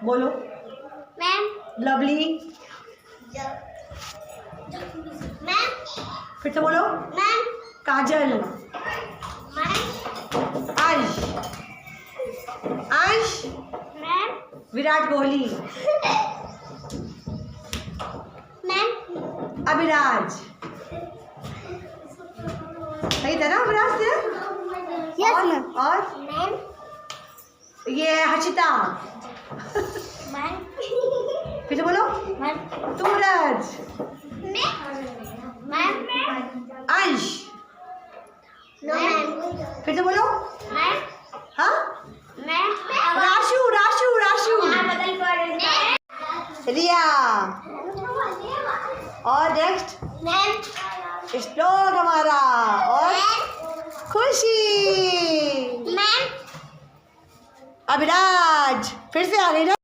बोलो। Ma'am. Lovely. Ma'am. फिर से बोलो। मैम। काजल। मैम। अंश। अंश। मैम। विराट कोहली। मैम। अभिराज। सही था ना अभिराज से? Yes ma'am. और मैम। ये हर्षिता। मैम। फिर से बोलो। मैम। तुमराज। मैम। अंश। मैम। फिर से बोलो। मैम। हाँ मैम। राशु राशु राशु। रिया। और नेक्स्ट मैम। श्लोक हमारा। और खुशी। मैम। अभिराज। फिर से आ गई ना।